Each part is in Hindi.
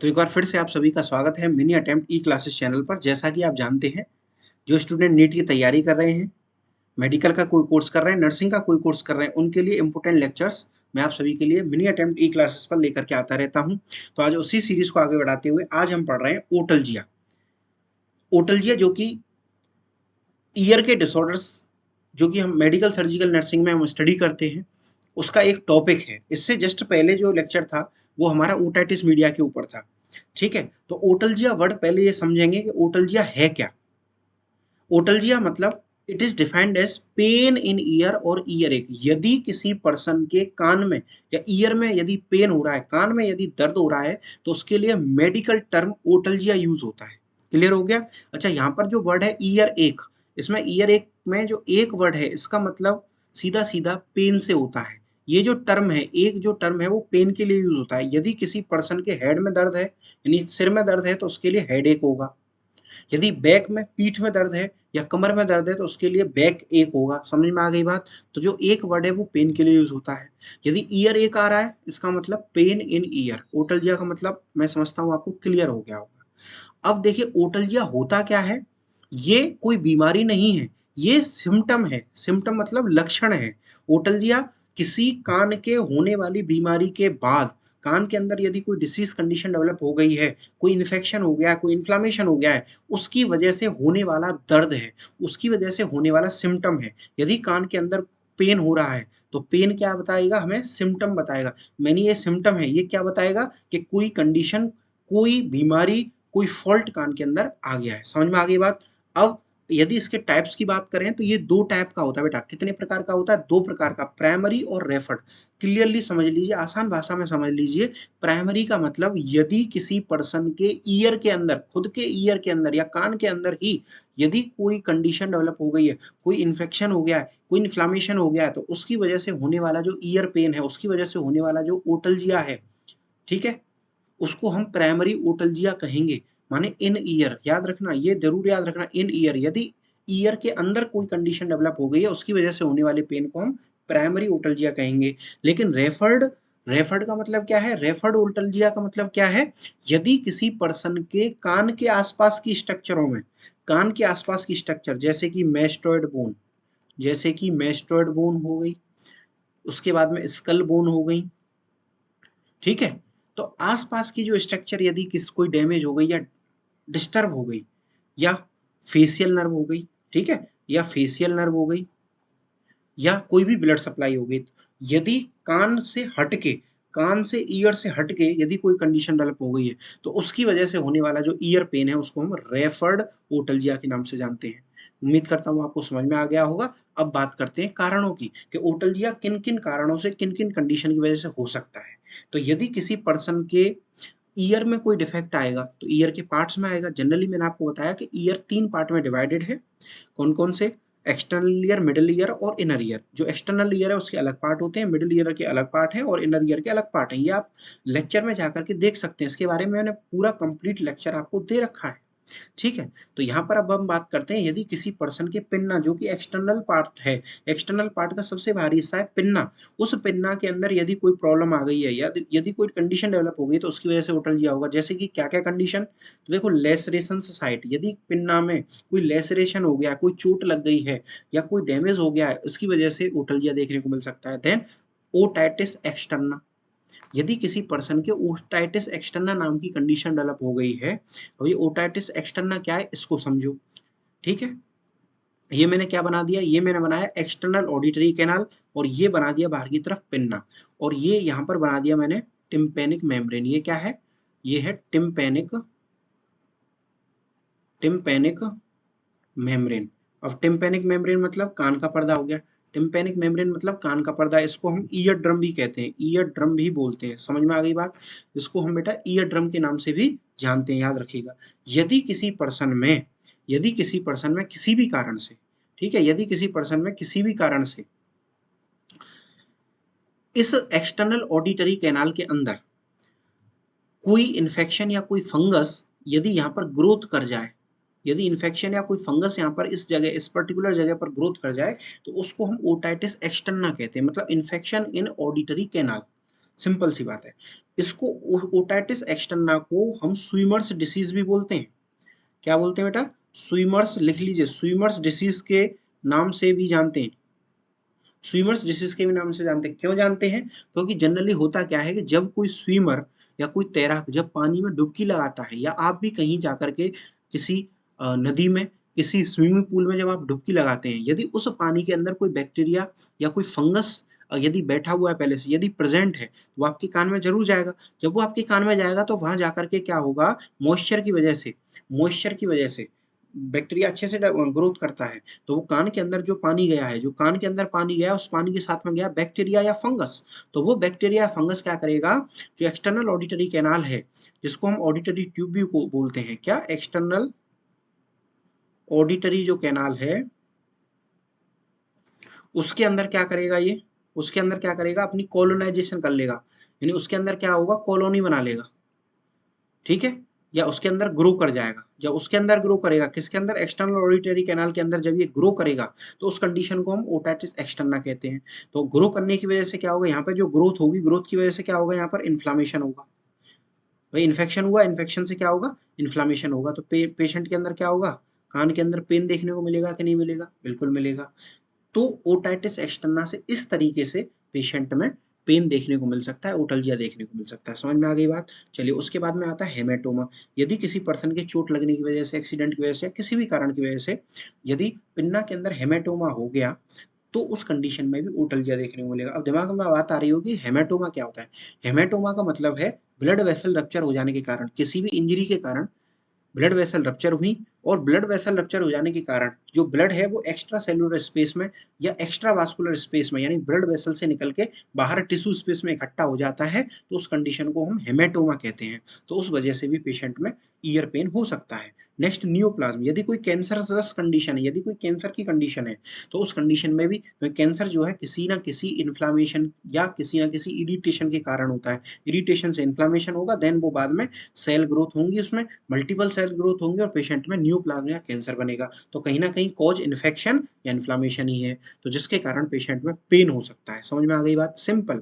तो एक बार फिर से आप सभी का स्वागत है मिनी अटेम्प्ट ई क्लासेस चैनल पर। जैसा कि आप जानते हैं, जो स्टूडेंट नीट की तैयारी कर रहे हैं, मेडिकल का कोई कोर्स कर रहे हैं, नर्सिंग का कोई कोर्स कर रहे हैं, उनके लिए इंपॉर्टेंट लेक्चर्स मैं आप सभी के लिए मिनी अटेम्प्ट ई क्लासेस पर लेकर के आता रहता हूं। तो आज उसी सीरीज को आगे बढ़ाते हुए आज हम पढ़ रहे हैं ओटलजिया। ओटलजिया जो कि ईयर के डिसऑर्डर्स, जो कि हम मेडिकल सर्जिकल नर्सिंग में हम स्टडी करते हैं, उसका एक टॉपिक है। इससे जस्ट पहले जो लेक्चर था वो हमारा ओटाइटिस मीडिया के ऊपर था। ठीक है, तो ओटलजिया वर्ड पहले ये समझेंगे कि ओटलजिया है क्या। ओटलजिया मतलब it is defined as pain in ear और ईयर एक। यदि किसी पर्सन के कान में या ईयर में यदि पेन हो रहा है, कान में यदि दर्द हो रहा है, तो उसके लिए मेडिकल टर्म ओटलजिया यूज होता है। क्लियर हो गया। अच्छा, यहाँ पर जो वर्ड है ईयर एक, इसमें ईयर एक में जो एक वर्ड है इसका मतलब सीधा सीधा पेन से होता है। ये जो टर्म है, एक जो टर्म है वो पेन के लिए यूज होता है। यदि किसी पर्सन के हेड में दर्द है यानी सिर में दर्द है तो उसके लिए हेड एक होगा। यदि बैक में पीठ में दर्द है या कमर में दर्द है तो उसके लिए बैक एक होगा। समझ में आ गई बात। तो जो एक वर्ड है वो पेन के लिए यूज होता है। यदि ईयर एक आ रहा है इसका मतलब पेन इन ईयर। ओटलजिया का मतलब मैं समझता हूँ आपको क्लियर हो गया होगा। अब देखिए ओटलजिया होता क्या है। ये कोई बीमारी नहीं है, ये सिम्टम है। सिम्टम मतलब लक्षण है। ओटलजिया किसी कान के होने वाली बीमारी के बाद, कान के अंदर यदि कोई डिसीज कंडीशन डेवलप हो गई है, कोई इन्फेक्शन हो गया है, कोई इन्फ्लामेशन हो गया है, उसकी वजह से होने वाला दर्द है, उसकी वजह से होने वाला सिम्टम है। यदि कान के अंदर पेन हो रहा है तो पेन क्या बताएगा हमें, सिम्टम बताएगा। मैंने ये सिम्टम है, ये क्या बताएगा कि कोई कंडीशन, कोई बीमारी, कोई फॉल्ट कान के अंदर आ गया है। समझ में आ गई बात। अब यदि इसके टाइप्स की बात करें तो ये दो टाइप का होता है बेटा। कितने प्रकार का होता है? दो प्रकार का, प्राइमरी और रेफर्ड। क्लियरली समझ लीजिए, आसान भाषा में समझ लीजिए। प्राइमरी का मतलब यदि किसी पर्सन के ईयर के अंदर, खुद के ईयर के अंदर या कान के अंदर ही यदि कोई कंडीशन डेवलप हो गई है, कोई इन्फेक्शन हो गया है, कोई इन्फ्लामेशन हो गया है, तो उसकी वजह से होने वाला जो ईयर पेन है, उसकी वजह से होने वाला जो ओटलजिया है, ठीक है, उसको हम प्राइमरी ओटलजिया कहेंगे। माने इन ईयर, याद रखना, ये जरूर याद रखना, इन ईयर। यदि ईयर के अंदर कोई कंडीशन डेवलप हो गई है उसकी वजह से होने वाले पेन को हम प्राइमरी ओटलजिया कहेंगे। लेकिन रेफर्ड, रेफर्ड का मतलब क्या है? रेफर्ड ओटलजिया का मतलब क्या है? यदि किसी पर्सन के कान के आसपास की स्ट्रक्चरों में, कान के आसपास की स्ट्रक्चर जैसे कि मेस्टोइड बोन, जैसे कि मेस्टोइड बोन हो गई, उसके बाद में स्कल बोन हो गई, ठीक है, तो आसपास की जो स्ट्रक्चर यदि किस कोई डैमेज हो गई या डिस्टर्ब हो गई, या फेशियल नर्व हो गई, ठीक है, या फेशियल नर्व हो गई, या कोई भी ब्लड सप्लाई हो गई, यदि कान से हटके, कान से ईयर से हटके यदि कोई कंडीशन डेवलप हो गई है, तो उसकी वजह से होने वाला जो ईयर पेन है उसको हम रेफर्ड ओटलजिया के नाम से जानते हैं। उम्मीद करता हूं आपको समझ में आ गया होगा। अब बात करते हैं कारणों की कि ओटलजिया किन किन कारणों से, किन किन कंडीशन की वजह से हो सकता है। तो यदि किसी पर्सन के ईयर में कोई डिफेक्ट आएगा तो ईयर के पार्ट्स में आएगा। जनरली मैंने आपको बताया कि ईयर तीन पार्ट में डिवाइडेड है। कौन कौन से? एक्सटर्नल ईयर, मिडिल ईयर और इनर ईयर। जो एक्सटर्नल ईयर है उसके अलग पार्ट होते हैं, मिडिल ईयर के अलग पार्ट है और इनर ईयर के अलग पार्ट है। ये आप लेक्चर में जाकर के देख सकते हैं, इसके बारे में मैंने पूरा कंप्लीट लेक्चर आपको दे रखा है। ठीक है, तो यहाँ पर अब हम बात करते हैं यदि किसी पर्सन के पिन्ना, जो कि एक्सटर्नल पार्ट है, एक्सटर्नल पार्ट का सबसे भारी हिस्सा है पिन्ना, उस पिन्ना के अंदर यदि कोई प्रॉब्लम आ गई है या यदि कोई कंडीशन डेवलप हो गई तो उसकी वजह से ओटलजिया होगा। जैसे कि क्या क्या कंडीशन, तो देखो, लेसरेशन साइट, यदि पिन्ना में कोई लेसरेशन हो गया, कोई चोट लग गई है या कोई डैमेज हो गया है, उसकी वजह से ओटलजिया देखने को मिल सकता है। देन ओटाइटिस एक्सटर्ना, यदि किसी पर्सन के ओटाइटिस एक्सटर्ना नाम की कंडीशन डेवलप हो गई है। अब ये ओटाइटिस एक्सटर्ना क्या है इसको समझो। ठीक है, ये मैंने क्या बना दिया, ये मैंने बनाया एक्सटर्नल ऑडिटरी कैनाल, और ये बना दिया बाहर की तरफ पिन्ना, और ये यहाँ पर बना दिया मैंने टिम्पैनिक मेम्ब्रेन। ये क्या है? ये है टिम्पैनिक, टिम्पैनिक मेम्ब्रेन। अब टिम्पैनिक मेम्ब्रेन मतलब कान का पर्दा हो गया। टिम्पैनिक मेम्ब्रेन मतलब कान का पर्दा, इसको हम ईयर ड्रम भी कहते हैं, ईयर ड्रम भी बोलते हैं। समझ में आ गई बात। इसको हम बेटा ईयर ड्रम के नाम से भी जानते हैं, याद रखिएगा। यदि किसी पर्सन में, यदि किसी पर्सन में किसी भी कारण से, ठीक है, यदि किसी पर्सन में किसी भी कारण से इस एक्सटर्नल ऑडिटरी कैनाल के अंदर कोई इन्फेक्शन या कोई फंगस यदि यहाँ पर ग्रोथ कर जाए, यदि इन्फेक्शन या कोई फंगस यहाँ पर इस जगह, इस पर्टिकुलर जगह पर ग्रोथ कर जाए, तो उसको हम ओटाइटिस एक्सटर्ना कहते हैं, मतलब infection in auditory canal. Simple सी बात है। इसको ओटाइटिस एक्सटर्ना को हम स्विमर्स डिसीज भी बोलते हैं। क्या बोलते हैं बेटा? स्विमर्स, लिख लीजिए, स्विमर्स डिसीज के नाम से भी जानते हैं। स्विमर्स डिसीज के भी नाम से जानते हैं। क्यों जानते हैं? क्योंकि जनरली होता क्या है कि जब कोई स्विमर या कोई तैराक जब पानी में डुबकी लगाता है, या आप भी कहीं जाकर के किसी नदी में, किसी स्विमिंग पूल में जब आप डुबकी लगाते हैं, यदि उस पानी के अंदर कोई बैक्टीरिया या कोई फंगस यदि बैठा हुआ है पहले से, यदि प्रेजेंट है, तो वो आपके कान में जरूर जाएगा। जब वो आपके कान में जाएगा तो वहां जाकर के क्या होगा, मॉइस्चर की वजह से बैक्टीरिया अच्छे से ग्रोथ करता है। तो वो कान के अंदर जो पानी गया है, जो कान के अंदर पानी गया, उस पानी के साथ में गया बैक्टीरिया या फंगस। तो वो बैक्टीरिया या फंगस क्या करेगा, जो एक्सटर्नल ऑडिटरी कैनाल है, जिसको हम ऑडिटरी ट्यूब भी को बोलते हैं, क्या, एक्सटर्नल ऑडिटरी जो कैनाल है, उसके अंदर क्या करेगा, ये उसके अंदर क्या करेगा, अपनी कॉलोनाइजेशन कर लेगा, यानी उसके अंदर क्या होगा, कॉलोनी बना लेगा। ठीक है, या उसके अंदर ग्रो कर जाएगा। जब उसके अंदर ग्रो करेगा, किसके अंदर, एक्सटर्नल ऑडिटरी कैनाल के अंदर, जब ये ग्रो करेगा तो उस कंडीशन को हम ओटाइटिस एक्सटर्ना कहते हैं। तो ग्रो करने की वजह से क्या होगा, यहाँ पे जो ग्रोथ होगी, ग्रोथ की वजह से क्या होगा, यहाँ पर इन्फ्लामेशन होगा। भाई इन्फेक्शन हुआ, इन्फेक्शन से क्या होगा, इन्फ्लामेशन होगा। तो पेशेंट के अंदर क्या होगा, कान के अंदर पेन देखने को मिलेगा कि नहीं मिलेगा, बिल्कुल मिलेगा। तो ओटाइटिस एक्सटर्ना से इस तरीके से पेशेंट में पेन देखने को मिल सकता है, ओटल्जिया देखने को मिल सकता है। समझ में आ गई बात? चलिए, उसके बाद में आता है हेमेटोमा। यदि किसी पर्सन के चोट लगने की वजह से, एक्सीडेंट की वजह से, किसी भी कारण की वजह से यदि पिन्ना के अंदर हेमेटोमा हो गया, तो उस कंडीशन में भी ओटल्जिया देखने को मिलेगा। अब दिमाग में बात आ रही होगी, हेमेटोमा क्या होता है? हेमेटोमा का मतलब है ब्लड वेसल रप्चर हो जाने के कारण, किसी भी इंजरी के कारण ब्लड वेसल रप्चर हुई, और ब्लड वेसल रप्चर हो जाने के कारण जो ब्लड है वो एक्स्ट्रा सेलुलर स्पेस में या एक्स्ट्रा वास्कुलर स्पेस में, यानी ब्लड वेसल से निकल के बाहर टिश्यू स्पेस में इकट्ठा हो जाता है, तो उस कंडीशन को हम हेमेटोमा कहते हैं। तो उस वजह से भी पेशेंट में ईयर पेन हो सकता है। Next, neoplasm. यदि कोई कैंसरस कंडीशन है, यदि कोई कैंसर की कंडीशन है, तो उस कंडीशन में भी कैंसर जो है किसी ना किसी इन्फ्लामेशन या किसी ना किसी इरिटेशन के कारण होता है। इरिटेशन से इन्फ्लामेशन होगा, देन वो बाद में सेल ग्रोथ होंगी, उसमें मल्टीपल सेल ग्रोथ होंगे, और पेशेंट में न्यूप्लाज्म या कैंसर बनेगा। तो कहीं ना कहीं कॉज इन्फेक्शन या इन्फ्लामेशन ही है, तो जिसके कारण पेशेंट में पेन हो सकता है। समझ में आ गई बात? सिंपल।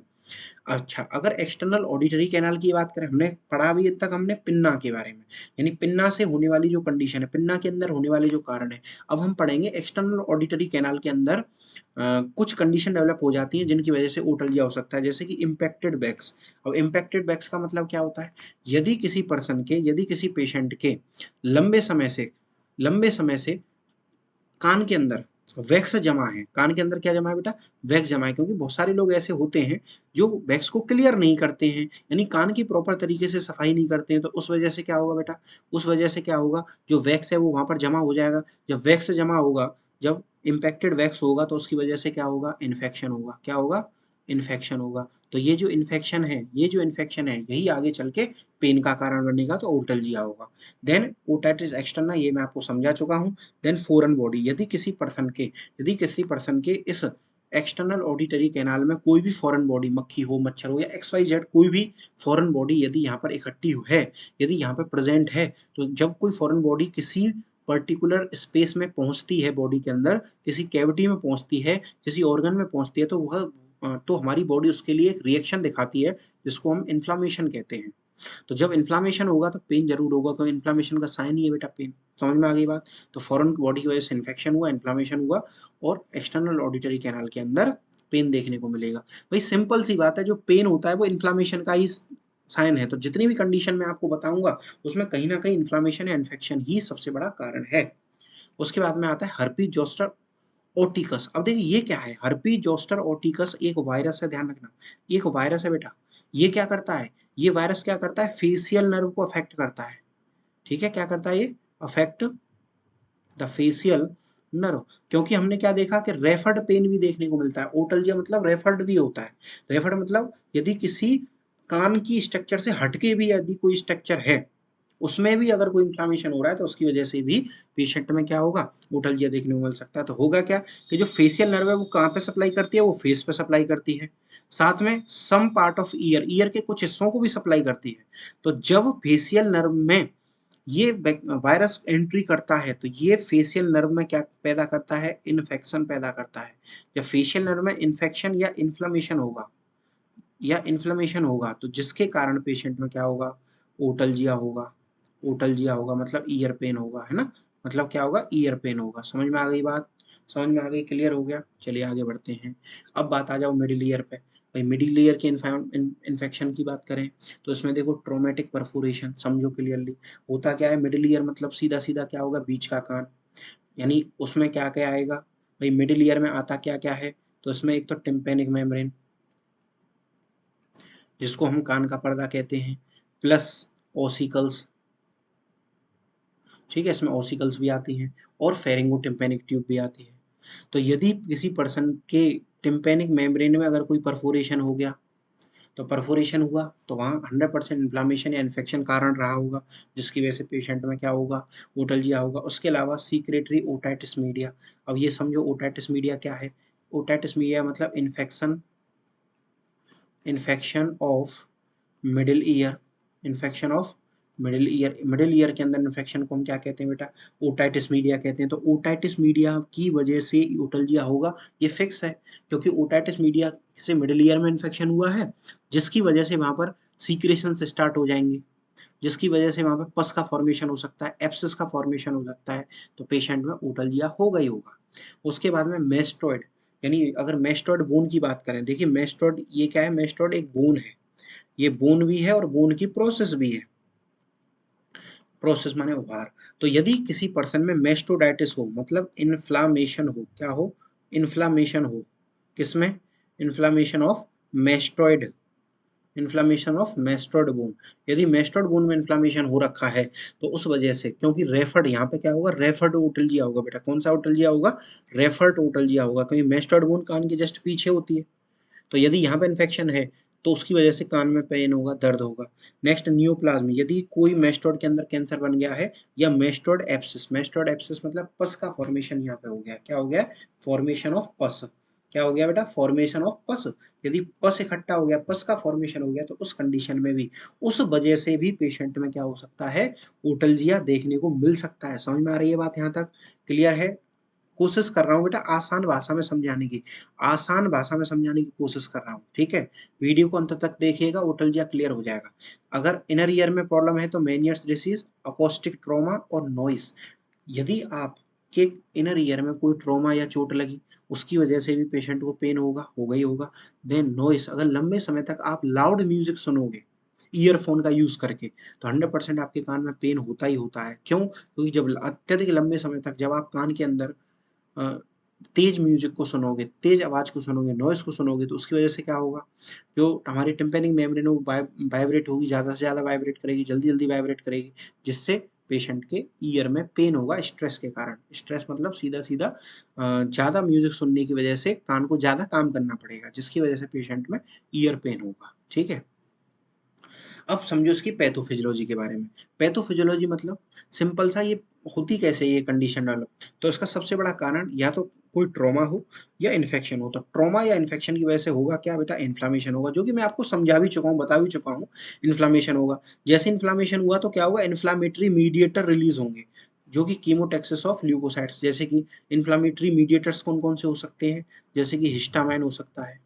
अच्छा, अगर एक्सटर्नल ऑडिटरी कैनाल की बात करें, हमने पढ़ा अभी तक हमने पिन्ना के बारे में, यानी पिन्ना से होने वाली जो कंडीशन है, पिन्ना के अंदर होने वाले जो कारण है। अब हम पढ़ेंगे एक्सटर्नल ऑडिटरी कैनाल के अंदर कुछ कंडीशन डेवलप हो जाती हैं जिनकी वजह से ओटल्जिया हो सकता है, जैसे कि इम्पैक्टेड बैक्स। अब इम्पैक्टेड बैक्स का मतलब क्या होता है? यदि किसी पेशेंट के लंबे समय से कान के अंदर वैक्स जमा है, कान के अंदर क्या जमा है बेटा, वैक्स जमा है। क्योंकि बहुत सारे लोग ऐसे होते हैं जो वैक्स को क्लियर नहीं करते हैं, यानी कान की प्रॉपर तरीके से सफाई नहीं करते हैं, तो उस वजह से क्या होगा बेटा, उस वजह से क्या होगा, जो वैक्स है वो वहां पर जमा हो जाएगा। जब वैक्स जमा होगा, जब इम्पैक्टेड वैक्स होगा, तो उसकी वजह से क्या होगा, इन्फेक्शन होगा। क्या होगा, इन्फेक्शन होगा। तो ये जो इन्फेक्शन है यही आगे चल के पेन का कारण बनेगा, तो ओटल्जिया होगा। देन ओटाइटिस एक्सटर्ना, ये मैं आपको समझा चुका हूँ। देन फॉरेन बॉडी, यदि किसी पर्सन के इस एक्सटर्नल ऑडिटरी कैनाल में कोई भी फॉरेन बॉडी, मक्खी हो, मच्छर हो, या XYZ कोई भी फॉरेन बॉडी यदि यहाँ पर इकट्ठी है, यदि यहाँ पर प्रेजेंट है, तो जब कोई फॉरेन बॉडी किसी पर्टिकुलर स्पेस में पहुंचती है, बॉडी के अंदर किसी कैविटी में पहुंचती है, किसी ऑर्गन में पहुंचती है, तो हमारी बॉडी उसके लिए एक रिएक्शन दिखाती है, जिसको हम इन्फ्लामेशन कहते हैं। तो जब इन्फ्लामेशन होगा तो पेन जरूर होगा, क्योंकि इन्फ्लामेशन का साइन ही है बेटा पेन। समझ में आ गई बात? तो फॉरेन बॉडी की वजह से इन्फेक्शन हुआ, इन्फ्लामेशन हुआ, और एक्सटर्नल ऑडिटरी कैनाल के अंदर पेन देखने को मिलेगा। भाई सिंपल सी बात है, जो पेन होता है वो इन्फ्लामेशन का ही साइन है। तो जितनी भी कंडीशन मैं आपको बताऊंगा, उसमें कहीं ना कहीं इन्फ्लामेशन या इन्फेक्शन ही सबसे बड़ा कारण है। उसके बाद में आता है हर्पी जोस्टर ओटिकस। अब देखिए ये क्या है, हर्पी जोस्टर ओटिकस एक वायरस है, ध्यान रखना, ये एक वायरस है बेटा। ये क्या करता है, ये वायरस क्या करता है, फेशियल नर्व को अफेक्ट करता है। ठीक है, क्या करता है ये, अफेक्ट द फेशियल नर्व। क्योंकि हमने क्या देखा कि रेफर्ड पेन भी देखने को मिलता है, ओटल्जिया मतलब रेफर्ड भी होता है। रेफर्ड मतलब यदि किसी कान की स्ट्रक्चर से हटके भी यदि कोई स्ट्रक्चर है, उसमें भी अगर कोई इन्फ्लामेशन हो रहा है, तो उसकी वजह से भी पेशेंट में क्या होगा, ओटल्जिया देखने को मिल सकता है। तो होगा क्या कि जो फेशियल नर्व है वो कहाँ पे सप्लाई करती है, वो फेस पे सप्लाई करती है, साथ में सम पार्ट ऑफ ईयर के कुछ हिस्सों को भी सप्लाई करती है। तो जब फेशियल नर्व में ये वायरस एंट्री करता है, तो ये फेशियल नर्व में क्या पैदा करता है, इन्फेक्शन पैदा करता है। जब फेशियल नर्व में इन्फेक्शन या इन्फ्लेमेशन होगा, या इन्फ्लेमेशन होगा तो जिसके कारण पेशेंट में क्या होगा, ओटल्जिया होगा। ओटल्जिया होगा मतलब ईयर पेन होगा, है ना, मतलब क्या होगा, ईयर पेन होगा। समझ में आ गई बात, समझ में आ गई, क्लियर हो गया। चलिए आगे बढ़ते हैं। अब बात आ जाओ मिडिल ईयर पे। भाई मिडिल ईयर के इन्फेक्शन की बात करें तो इसमें देखो ट्रोमेटिक परफोरेशन, समझो क्लियरली। होता क्या है मिडिल ईयर मतलब सीधा सीधा क्या होगा, बीच का कान। यानी उसमें क्या क्या आएगा भाई, मिडिल ईयर में आता क्या क्या है, तो इसमें एक तो टिम्पेनिक मेम्ब्रेन, जिसको हम कान का पर्दा कहते हैं, प्लस ओसिकल्स, ठीक है, इसमें ओसिकल्स भी आती हैं, और फेरिंगो टिम्पेनिक ट्यूब भी आती है। तो यदि किसी पर्सन के टिम्पेनिक मेम्ब्रेन में अगर कोई परफोरेशन हो गया, तो परफोरेशन हुआ तो वहाँ 100% इन्फ्लामेशन या इन्फेक्शन कारण रहा होगा, जिसकी वजह से पेशेंट में क्या होगा, ओटल्जिया होगा। उसके अलावा सीक्रेटरी ओटाइटिस मीडिया। अब ये समझो ओटाइटिस मीडिया क्या है। ओटाइटिस मीडिया मतलब infection, infection of middle year, infection of middle year. Middle ear के अंदर इन्फेक्शन को हम क्या कहते हैं बेटा, ओटाइटिस मीडिया कहते हैं। तो ओटाइटिस मीडिया की वजह से ओटल्जिया होगा, ये फिक्स है, क्योंकि ओटाइटिस मीडिया से मिडिल ईयर में इन्फेक्शन हुआ है, जिसकी वजह से वहां पर सीक्रेशन स्टार्ट हो जाएंगे, जिसकी वजह से वहां पर पस का फॉर्मेशन हो सकता है, एप्सिस का फॉर्मेशन हो सकता है, तो पेशेंट में ओटल्जिया होगा ही होगा। उसके बाद में मेस्टोइड, यानी अगर मेस्टोइड बोन की बात करें, देखिए मेस्टोइड ये क्या है, मेस्टोइड एक बोन है, ये बोन भी है और बोन की प्रोसेस भी है। प्रोसेस माने उभार। तो यदि किसी पर्सन में मेस्टोडाइटिस हो मतलब इन्फ्लामेशन हो, क्या हो, इन्फ्लामेशन हो, किसमें, inflammation of mastoid, inflammation of mastoid bone. यदि मेस्टोइड बोन में इन्फ्लामेशन हो रखा है तो उस वजह से, क्योंकि रेफर्ड यहाँ पे क्या होगा, रेफर्ड ओटल्जिया होगा बेटा। कौन सा ओटल्जिया होगा, रेफर्ड ओटल्जिया होगा, क्योंकि मेस्टोइड बोन कान के जस्ट पीछे होती है। तो यदि यहाँ पे इन्फेक्शन है तो उसकी वजह से कान में पेन होगा, दर्द होगा। नेक्स्ट नियोप्लाज्म, यदि कोई मेस्टोड के अंदर कैंसर बन गया है, या मेस्टोड एप्सिस, मेस्टोड एप्सिस मतलब पस का फॉर्मेशन यहाँ पे हो गया, क्या हो गया, फॉर्मेशन ऑफ पस। क्या हो गया बेटा, फॉर्मेशन ऑफ पस। यदि पस इकट्ठा हो गया, पस का फॉर्मेशन हो गया, तो उस कंडीशन में भी, उस वजह से भी पेशेंट में क्या हो सकता है, ओटल्जिया देखने को मिल सकता है। समझ में आ रही है बात यहाँ तक, क्लियर है। कोशिश कर रहा हूँ बेटा आसान भाषा में समझाने की, आसान भाषा में समझाने की कोशिश कर रहा हूँ, ठीक है। वीडियो को अंत तक देखिएगा, ओटल्जिया क्लियर हो जाएगा। अगर इनर ईयर में प्रॉब्लम है तो मेनियर्स डिसीज, अकोस्टिक ट्रॉमा और नॉइस। यदि आपके इनर ईयर में कोई ट्रॉमा या चोट लगी, उसकी वजह से भी पेशेंट को पेन होगा, होगा ही होगा। देन नॉइस, अगर लंबे समय तक आप लाउड म्यूजिक सुनोगे ईयरफोन का यूज करके, तो 100% आपके कान में पेन होता ही होता है। क्यों, क्योंकि जब अत्यधिक लंबे समय तक जब आप कान के अंदर तेज म्यूजिक को सुनोगे, तेज आवाज को सुनोगे, नॉइस को सुनोगे, तो उसकी वजह से क्या होगा, जो हमारी टिम्पेनिक मेम्ब्रेन है वो वाइब्रेट होगी, ज्यादा से ज्यादा वाइब्रेट करेगी, जल्दी जल्दी वाइब्रेट करेगी, जिससे पेशेंट के ईयर में पेन होगा स्ट्रेस के कारण। स्ट्रेस मतलब सीधा सीधा ज्यादा म्यूजिक सुनने की वजह से कान को ज्यादा काम करना पड़ेगा, जिसकी वजह से पेशेंट में ईयर पेन होगा, ठीक है। अब समझो इसकी पैथोफिजियोलॉजी के बारे में। पैथोफिजियोलॉजी मतलब सिंपल सा, ये होती कैसे ये कंडीशन डेवलप। तो इसका सबसे बड़ा कारण या तो कोई ट्रॉमा हो या इन्फेक्शन हो। तो ट्रॉमा या इन्फेक्शन की वजह से होगा क्या बेटा, इन्फ्लामेशन होगा, जो कि मैं आपको समझा भी चुका हूँ, बता भी चुका हूँ। इन्फ्लामेशन होगा, जैसे इन्फ्लामेशन हुआ तो क्या होगा, इन्फ्लामेटरी मीडिएटर रिलीज होंगे, जो कि कीमोटैक्सिस ऑफ ल्यूकोसाइट्स। जैसे कि इन्फ्लामेटरी मीडिएटर्स कौन कौन से हो सकते हैं, जैसे कि हिस्टामाइन हो सकता है।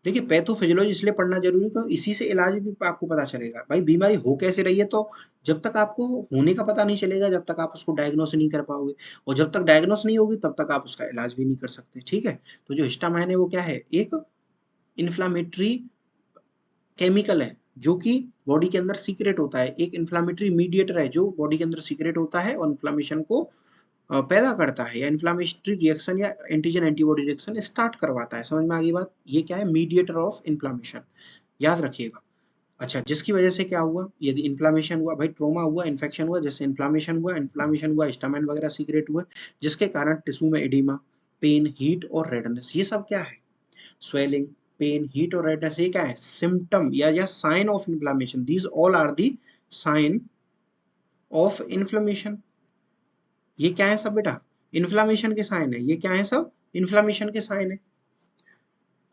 देखिए पैथोफिजियोलॉजी इसलिए पढ़ना जरूरी है क्योंकि इसी से इलाज भी आपको पता चलेगा। भाई बीमारी हो कैसे रही है, तो जब तक आपको होने का पता नहीं चलेगा, जब तक आप उसको डायग्नोस नहीं कर पाओगे, और जब तक डायग्नोस नहीं होगी तब तक आप उसका इलाज भी नहीं कर सकते, ठीक है। तो जो हिस्टामाइन है वो क्या है, एक इन्फ्लामेटरी केमिकल है, जो कि बॉडी के अंदर सीक्रेट होता है, एक इन्फ्लामेटरी मीडिएटर है जो बॉडी के अंदर सीक्रेट होता है और इन्फ्लामेशन को पैदा करता है, या इन्फ्लामेटरी रिएक्शन या एंटीजन एंटीबॉडी रिएक्शन स्टार्ट करवाता है। समझ में आ गई बात, ये क्या है, मीडिएटर ऑफ इन्फ्लामेशन, याद रखिएगा। अच्छा, जिसकी वजह से क्या हुआ, यदि इन्फ्लामेशन हुआ, भाई ट्रोमा हुआ, इन्फेक्शन हुआ, जैसे इन्फ्लामेशन हुआ, हिस्टामाइन वगैरह सीक्रेट हुए, जिसके कारण टिश्यू में एडिमा, पेन, हीट और रेडनेस, ये सब क्या है, स्वेलिंग, पेन, हीट और रेडनेस, ये क्या है, सिम्टम या sign of inflammation. These all are the sign of inflammation. ये क्या है सब बेटा, इन्फ्लामेशन के साइन है, ये क्या है सब, इन्फ्लामेशन के साइन है।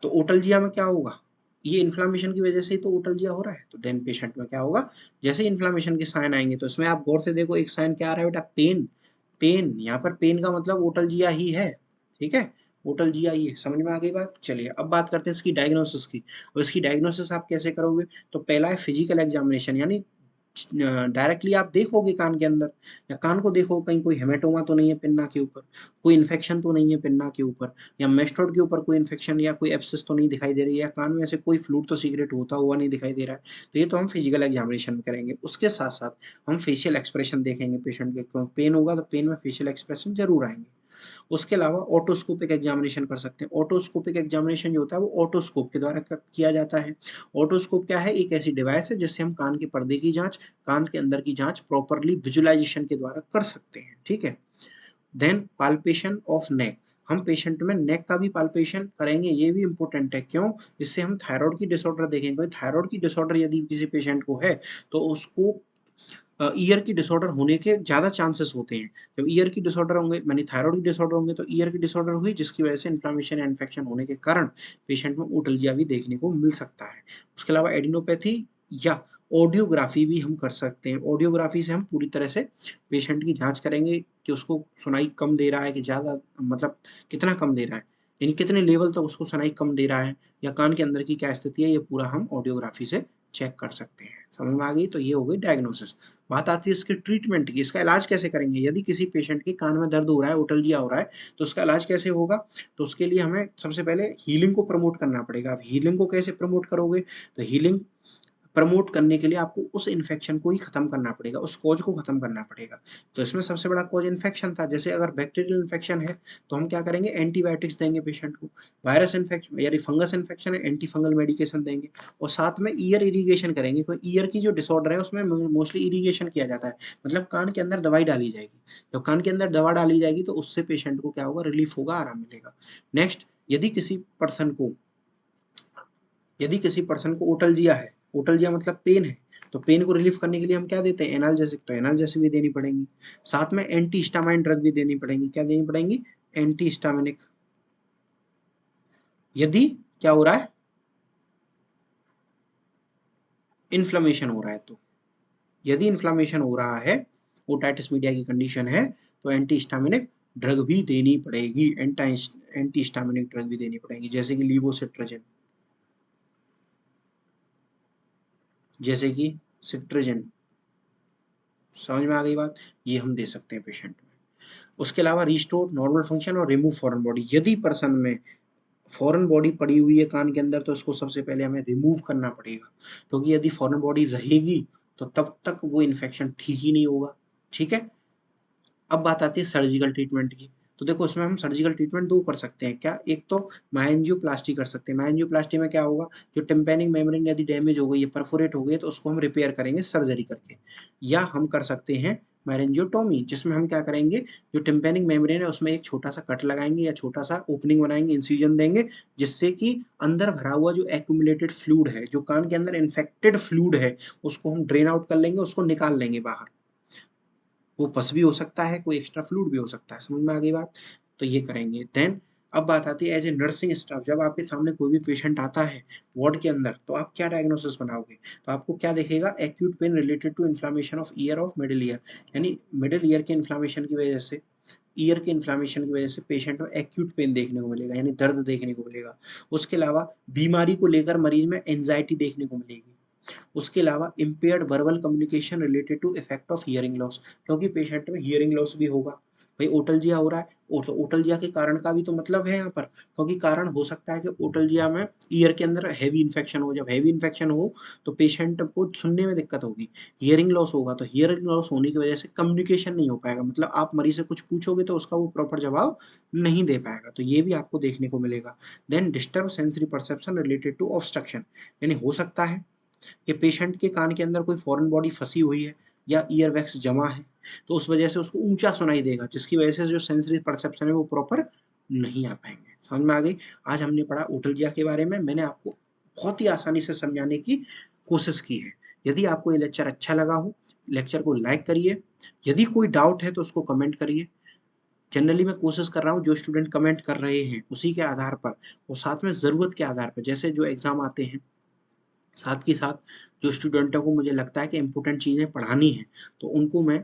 तो ओटल्जिया में क्या होगा, ये इन्फ्लामेशन की वजह से ही तो ओटल्जिया हो रहा है, तो देन पेशेंट में क्या होगा, जैसे इन्फ्लामेशन के साइन आएंगे, तो इसमें आप गौर से देखो, एक साइन क्या आ रहा है बेटा, पेन। पेन, यहाँ पर पेन का मतलब ओटल्जिया ही है, ठीक है। ओटल GI है। समझ में आ गई बात? चलिए अब बात करते हैं इसकी डायग्नोसिस की। और इसकी डायग्नोसिस आप कैसे करोगे? तो पहला है फिजिकल एग्जामिनेशन, यानी डायरेक्टली आप देखोगे कान के अंदर, या कान को देखो कहीं कोई हेमेटोमा तो नहीं है पिन्ना के ऊपर, कोई इन्फेक्शन तो नहीं है पिन्ना के ऊपर, या मेस्टोड के ऊपर कोई इन्फेक्शन या कोई एब्सेस तो नहीं दिखाई दे रही है, या कान में से कोई फ्लूइड तो सीक्रेट होता हुआ नहीं दिखाई दे रहा है। तो ये तो हम फिजिकल एग्जामिनेशन में करेंगे। उसके साथ साथ हम फेशियल एक्सप्रेशन देखेंगे पेशेंट के, क्योंकि पेन होगा तो पेन में फेशियल एक्सप्रेशन जरूर आएंगे। उसके अलावा ऑटोस्कोपिक एग्जामिनेशन कर सकते हैं। ऑटोस्कोपिक एग्जामिनेशन जो होता है वो ऑटोस्कोप के द्वारा किया जाता है। ऑटोस्कोप क्या है? एक ऐसी डिवाइस है जिससे हम कान के पर्दे की जांच, कान के अंदर की जांच प्रॉपरली विजुअलाइजेशन के द्वारा कर सकते हैं। ठीक है। देन पाल्पेशन ऑफ नेक, हम पेशेंट में नेक का भी पाल्पेशन करेंगे, ये भी इंपॉर्टेंट है। क्यों? इससे हम थायराइड की डिसऑर्डर देखेंगे। थायराइड की डिसऑर्डर यदि किसी पेशेंट को है तो उसको ईयर की डिसऑर्डर होने के ज़्यादा चांसेस होते हैं। जब ईयर की डिसऑर्डर होंगे, मानी थायराइड की डिसऑर्डर होंगे, तो ईयर की डिसऑर्डर हुई जिसकी वजह से इन्फ्लेमेशन या इन्फेक्शन होने के कारण पेशेंट में ओटल्जिया भी देखने को मिल सकता है। उसके अलावा एडिनोपैथी या ऑडियोग्राफी भी हम कर सकते हैं। ऑडियोग्राफी से हम पूरी तरह से पेशेंट की जांच करेंगे कि उसको सुनाई कम दे रहा है कि ज़्यादा, मतलब कितना कम दे रहा है, यानी कितने लेवल तक उसको सुनाई कम दे रहा है, या कान के अंदर की क्या स्थिति है, ये पूरा हम ऑडियोग्राफी से चेक कर सकते हैं। समझ में आ गई? तो ये हो गई डायग्नोसिस। बात आती है इसके ट्रीटमेंट की, इसका इलाज कैसे करेंगे? यदि किसी पेशेंट के कान में दर्द हो रहा है, ओटल्जिया हो रहा है, तो उसका इलाज कैसे होगा? तो उसके लिए हमें सबसे पहले हीलिंग को प्रमोट करना पड़ेगा। अब हीलिंग को कैसे प्रमोट करोगे? तो हीलिंग प्रमोट करने के लिए आपको उस इन्फेक्शन को ही खत्म करना पड़ेगा, उस कॉज को खत्म करना पड़ेगा। तो इसमें सबसे बड़ा कॉज इन्फेक्शन था। जैसे अगर बैक्टीरियल इन्फेक्शन है तो हम क्या करेंगे? एंटीबायोटिक्स देंगे पेशेंट को। वायरस इन्फेक्शन, यदि फंगस इन्फेक्शन है, एंटी फंगल मेडिकेशन देंगे। और साथ में ईयर इरीगेशन करेंगे, कोई ईयर की जो डिसऑर्डर है उसमें मोस्टली इरीगेशन किया जाता है, मतलब कान के अंदर दवाई डाली जाएगी। जब कान के अंदर दवा डाली जाएगी तो उससे पेशेंट को क्या होगा? रिलीफ होगा, आराम मिलेगा। नेक्स्ट, यदि किसी पर्सन को यदि किसी पर्सन को ओटल्जिया है, ओटल्जिया मतलब पेन है, तो पेन को रिलीफ करने के लिए हम क्या देते हैं? एनाल्जेसिक। तो एनाल्जेसिक भी देनी पड़ेंगी। साथ में एंटी हिस्टामाइन ड्रग भी देनी पड़ेंगी। क्या देनी पड़ेंगी? Anti histaminic. यदि क्या हो रहा है? इन्फ्लेमेशन हो रहा है तो, यदि इन्फ्लेमेशन हो रहा है, ओटाइटिस मीडिया की कंडीशन है, तो एंटी हिस्टामिनिक ड्रग भी देनी पड़ेगी। एंटी हिस्टामिनिक ड्रग भी देनी पड़ेगी, जैसे कि लीवोसिट्राजिन, जैसे कि सिट्राजिन। समझ में आ गई बात? ये हम दे सकते हैं पेशेंट में। उसके अलावा रिस्टोर नॉर्मल फंक्शन और रिमूव फॉरेन बॉडी। यदि पर्सन में फॉरेन बॉडी पड़ी हुई है कान के अंदर तो उसको सबसे पहले हमें रिमूव करना पड़ेगा, क्योंकि यदि फॉरेन बॉडी रहेगी तो तब तक वो इन्फेक्शन ठीक ही नहीं होगा। ठीक है। अब बात आती है सर्जिकल ट्रीटमेंट की। तो देखो इसमें हम सर्जिकल ट्रीटमेंट दो कर सकते हैं। क्या? एक तो मायंजियोप्लास्टी कर सकते हैं। मायंजियोप्लास्टी में क्या होगा? जो टिम्पैनिक मेम्ब्रेन यदि डैमेज हो गई है, परफोरेट हो गई है, तो उसको हम रिपेयर करेंगे सर्जरी करके। या हम कर सकते हैं मैरेंजियोटोमी, जिसमें हम क्या करेंगे? जो टिम्पैनिक मेम्ब्रेन है उसमें एक छोटा सा कट लगाएंगे या छोटा सा ओपनिंग बनाएंगे, इंसिजन देंगे, जिससे कि अंदर भरा हुआ जो एक्यूमुलेटेड फ्लूइड है, जो कान के अंदर इन्फेक्टेड फ्लूइड है, उसको हम ड्रेन आउट कर लेंगे, उसको निकाल लेंगे बाहर। वो पस भी हो सकता है, कोई एक्स्ट्रा फ्लूइड भी हो सकता है। समझ में आ गई बात? तो ये करेंगे। देन अब बात आती है एज ए नर्सिंग स्टाफ, जब आपके सामने कोई भी पेशेंट आता है वार्ड के अंदर, तो आप क्या डायग्नोसिस बनाओगे? तो आपको क्या दिखेगा? Acute pain related to inflammation of ear of middle ear, यानी मिडिल ईयर के इन्फ्लामेशन की वजह से, ईयर के इन्फ्लामेशन की वजह से पेशेंट में एक्यूट पेन देखने को मिलेगा, यानी दर्द देखने को मिलेगा। उसके अलावा बीमारी को लेकर मरीज में एंजाइटी देखने को मिलेगी। उसके अलावा impaired verbal communication related to effect of hearing loss, क्योंकि पेशेंट में हियरिंग लॉस भी होगा। भाई ओटल्जिया हो रहा है, ओटल्जिया के कारण का भी तो मतलब है यहाँ पर, क्योंकि कारण हो सकता है कि ओटल्जिया में ईयर के अंदर हैवी इन्फेक्शन हो। जब हैवी इन्फेक्शन हो तो पेशेंट को सुनने में दिक्कत होगी, हियरिंग लॉस होगा, तो हियरिंग लॉस होने की वजह से कम्युनिकेशन नहीं हो पाएगा, मतलब आप मरीज से कुछ पूछोगे तो उसका वो प्रॉपर जवाब नहीं दे पाएगा। तो ये भी आपको देखने को मिलेगा। Then disturb sensory perception related to obstruction, यानी हो सकता है कि पेशेंट के कान के अंदर कोई फॉरेन बॉडी फंसी हुई है या ईयर वैक्स जमा है, तो उस वजह से उसको ऊंचा सुनाई देगा, जिसकी वजह से जो सेंसरी परसेप्शन है वो प्रॉपर नहीं आ पाएंगे। समझ में आ गई? आज हमने पढ़ा ओटल्जिया के बारे में। मैंने आपको बहुत ही आसानी से समझाने की कोशिश की है। यदि आपको ये लेक्चर अच्छा लगा हो, लेक्चर को लाइक करिए। यदि कोई डाउट है तो उसको कमेंट करिए। जनरली मैं कोशिश कर रहा हूँ जो स्टूडेंट कमेंट कर रहे हैं उसी के आधार पर, और साथ में ज़रूरत के आधार पर, जैसे जो एग्ज़ाम आते हैं, साथ के साथ जो स्टूडेंटों को मुझे लगता है कि इम्पोर्टेंट चीज़ें पढ़ानी हैं, तो उनको मैं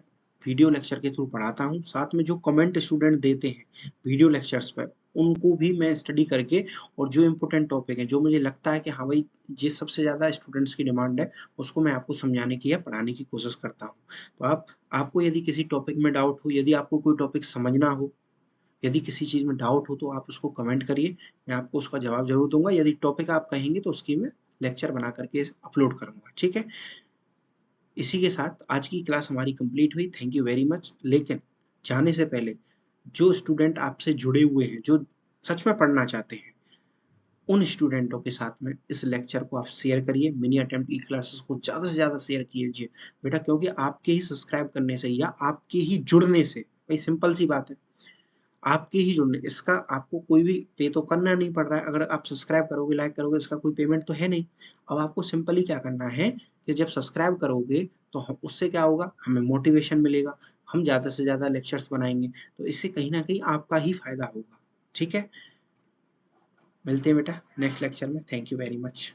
वीडियो लेक्चर के थ्रू पढ़ाता हूँ। साथ में जो कमेंट स्टूडेंट देते हैं वीडियो लेक्चर्स पर, उनको भी मैं स्टडी करके और जो इम्पोर्टेंट टॉपिक है, जो मुझे लगता है कि हाँ भाई ये सबसे ज़्यादा स्टूडेंट्स की डिमांड है, उसको मैं आपको समझाने की या पढ़ाने की कोशिश करता हूँ। तो आपको यदि किसी टॉपिक में डाउट हो, यदि आपको कोई टॉपिक समझना हो, यदि किसी चीज़ में डाउट हो, तो आप उसको कमेंट करिए, मैं आपको उसका जवाब ज़रूर दूँगा। यदि टॉपिक आप कहेंगे तो उसकी मैं लेक्चर बना करके अपलोड करूँगा, ठीक है? इसी के साथ आज की क्लास हमारी कंप्लीट हुई। Thank you very much. लेकिन जाने से पहले जो स्टूडेंट आपसे जुड़े हुए हैं, जो सच में पढ़ना चाहते हैं, उन स्टूडेंटों के साथ में इस लेक्चर को आप शेयर करिए। मिनी अटेम्प्ट ई क्लासेस को ज़्यादा से ज़्यादा शेयर कीजिए बेटा, क्योंकि आपके ही सब्सक्राइब करने से या आपके ही जुड़ने से, भाई सिंपल सी बात है, आपके ही जुड़ने, इसका आपको कोई भी पे तो करना नहीं पड़ रहा है। अगर आप सब्सक्राइब करोगे, लाइक करोगे, इसका कोई पेमेंट तो है नहीं। अब आपको सिंपली क्या करना है कि जब सब्सक्राइब करोगे तो उससे क्या होगा, हमें मोटिवेशन मिलेगा, हम ज़्यादा से ज़्यादा लेक्चर्स बनाएंगे, तो इससे कहीं ना कहीं आपका ही फायदा होगा। ठीक है, मिलते हैं बेटा नेक्स्ट लेक्चर में। Thank you very much.